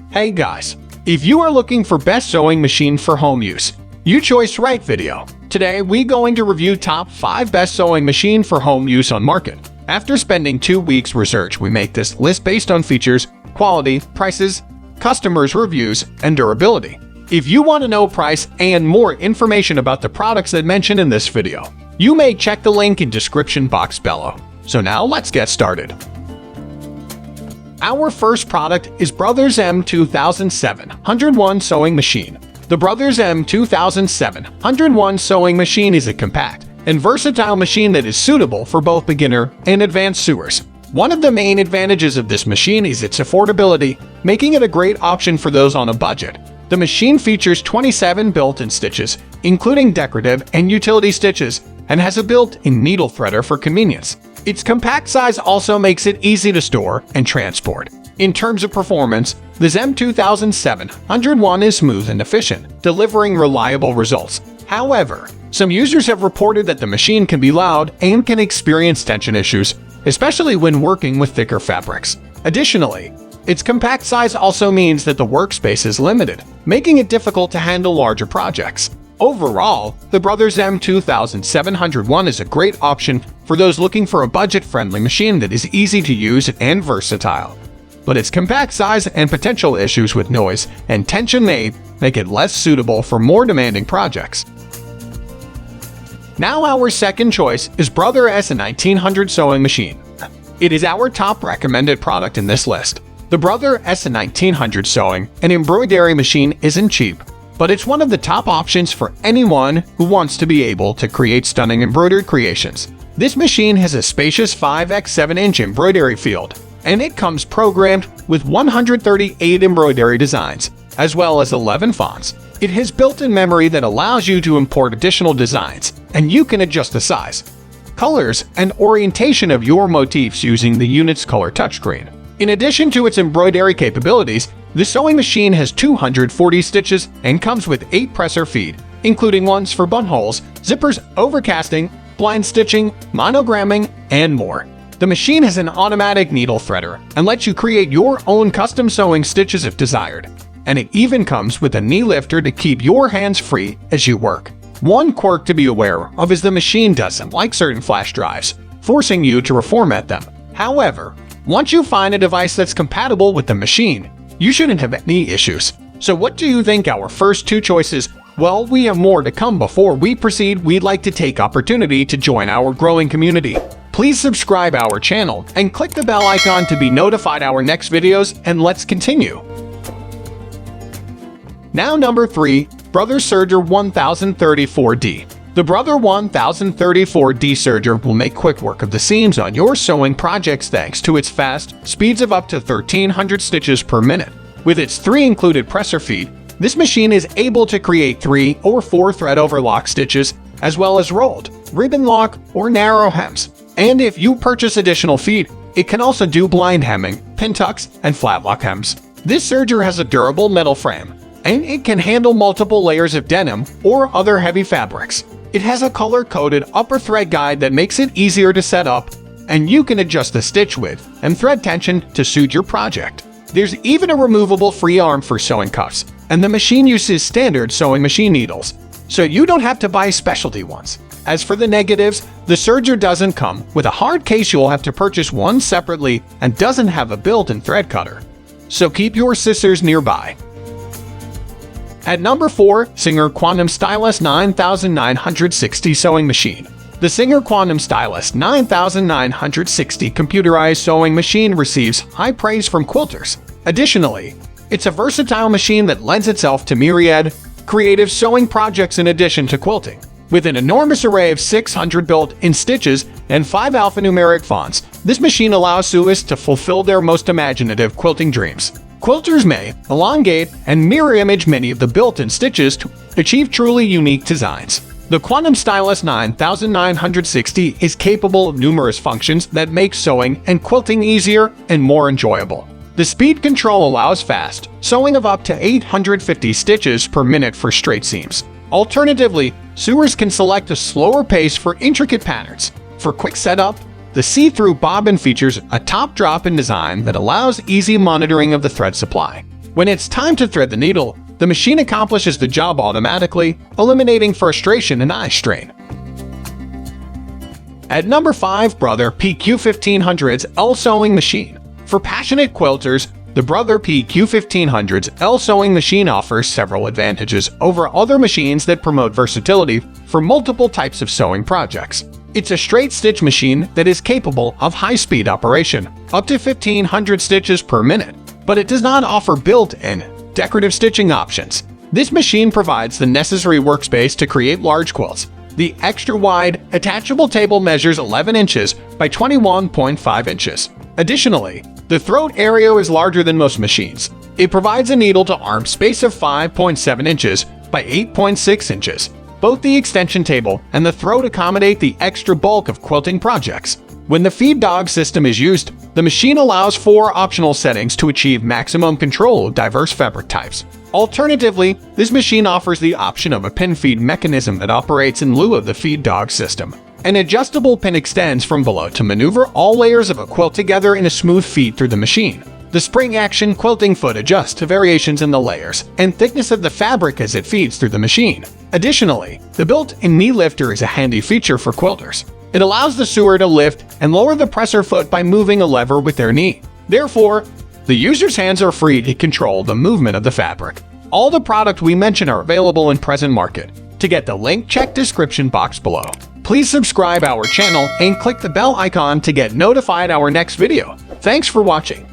Hey guys, if you are looking for best sewing machine for home use, you chose right video. Today we going to review top 5 best sewing machine for home use on market. After spending 2 weeks research, we make this list based on features, quality, prices, customers' reviews, and durability. If you want to know price and more information about the products that mentioned in this video, you may check the link in description box below. So now let's get started. Our first product is Brothers M2701 Sewing Machine. The Brothers M2701 Sewing Machine is a compact and versatile machine that is suitable for both beginner and advanced sewers. One of the main advantages of this machine is its affordability, making it a great option for those on a budget. The machine features 27 built-in stitches, including decorative and utility stitches, and has a built-in needle threader for convenience. Its compact size also makes it easy to store and transport. In terms of performance, this M2701 is smooth and efficient, delivering reliable results. However, some users have reported that the machine can be loud and can experience tension issues, especially when working with thicker fabrics. Additionally, its compact size also means that the workspace is limited, making it difficult to handle larger projects. Overall, the Brothers M2701 is a great option for those looking for a budget-friendly machine that is easy to use and versatile. But its compact size and potential issues with noise and tension may make it less suitable for more demanding projects. Now our second choice is Brother S1900 Sewing Machine. It is our top recommended product in this list. The Brother S1900 Sewing and Embroidery Machine isn't cheap, but it's one of the top options for anyone who wants to be able to create stunning embroidered creations. This machine has a spacious 5x7-inch embroidery field, and it comes programmed with 138 embroidery designs, as well as 11 fonts. It has built-in memory that allows you to import additional designs, and you can adjust the size, colors, and orientation of your motifs using the unit's color touchscreen. In addition to its embroidery capabilities, the sewing machine has 240 stitches and comes with 8 presser feet, including ones for buttonholes, zippers, overcasting, blind stitching, monogramming, and more. The machine has an automatic needle threader and lets you create your own custom sewing stitches if desired. And it even comes with a knee lifter to keep your hands free as you work. One quirk to be aware of is the machine doesn't like certain flash drives, forcing you to reformat them. However, once you find a device that's compatible with the machine, you shouldn't have any issues. So what do you think our first 2 choices? Well, we have more to come. Before we proceed, we'd like to take opportunity to join our growing community. Please subscribe our channel and click the bell icon to be notified our next videos, and let's continue. Now number 3, Brother Serger 1034D. The Brother 1034D Serger will make quick work of the seams on your sewing projects thanks to its fast speeds of up to 1300 stitches per minute. With its 3 included presser feet, this machine is able to create 3 or 4 thread overlock stitches, as well as rolled, ribbon lock, or narrow hems. And if you purchase additional feet, it can also do blind hemming, pin tucks, and flat lock hems. This serger has a durable metal frame, and it can handle multiple layers of denim or other heavy fabrics. It has a color-coded upper thread guide that makes it easier to set up, and you can adjust the stitch width and thread tension to suit your project. There's even a removable free arm for sewing cuffs, and the machine uses standard sewing machine needles, so you don't have to buy specialty ones. As for the negatives, the serger doesn't come with a hard case. You'll have to purchase one separately and doesn't have a built-in thread cutter, so keep your scissors nearby. At number 4, Serger Quantum Stylist 9960 Sewing Machine. The Serger Quantum Stylist 9960 computerized sewing machine receives high praise from quilters. Additionally, it's a versatile machine that lends itself to myriad creative sewing projects in addition to quilting. With an enormous array of 600 built-in stitches and 5 alphanumeric fonts, this machine allows sewers to fulfill their most imaginative quilting dreams. Quilters may elongate and mirror image many of the built-in stitches to achieve truly unique designs. The Quantum Stylist 9960 is capable of numerous functions that make sewing and quilting easier and more enjoyable. The speed control allows fast sewing of up to 850 stitches per minute for straight seams. Alternatively, sewers can select a slower pace for intricate patterns. For quick setup, The see-through bobbin features a top drop-in design that allows easy monitoring of the thread supply. When it's time to thread the needle, the machine accomplishes the job automatically, eliminating frustration and eye strain. At number 5, Brother PQ1500's L Sewing Machine. For passionate quilters, the Brother PQ1500's L Sewing Machine offers several advantages over other machines that promote versatility for multiple types of sewing projects. It's a straight stitch machine that is capable of high-speed operation, up to 1500 stitches per minute, but it does not offer built-in decorative stitching options. This machine provides the necessary workspace to create large quilts. The extra-wide, attachable table measures 11 inches by 21.5 inches. Additionally, the throat area is larger than most machines. It provides a needle-to-arm space of 5.7 inches by 8.6 inches. Both the extension table and the throat accommodate the extra bulk of quilting projects. When the feed dog system is used, the machine allows 4 optional settings to achieve maximum control of diverse fabric types. Alternatively, this machine offers the option of a pin feed mechanism that operates in lieu of the feed dog system. An adjustable pin extends from below to maneuver all layers of a quilt together in a smooth feed through the machine. The spring-action quilting foot adjusts to variations in the layers and thickness of the fabric as it feeds through the machine. Additionally, the built-in knee lifter is a handy feature for quilters. It allows the sewer to lift and lower the presser foot by moving a lever with their knee. Therefore, the user's hands are free to control the movement of the fabric. All the products we mention are available in present market. To get the link, check description box below. Please subscribe our channel and click the bell icon to get notified our next video. Thanks for watching.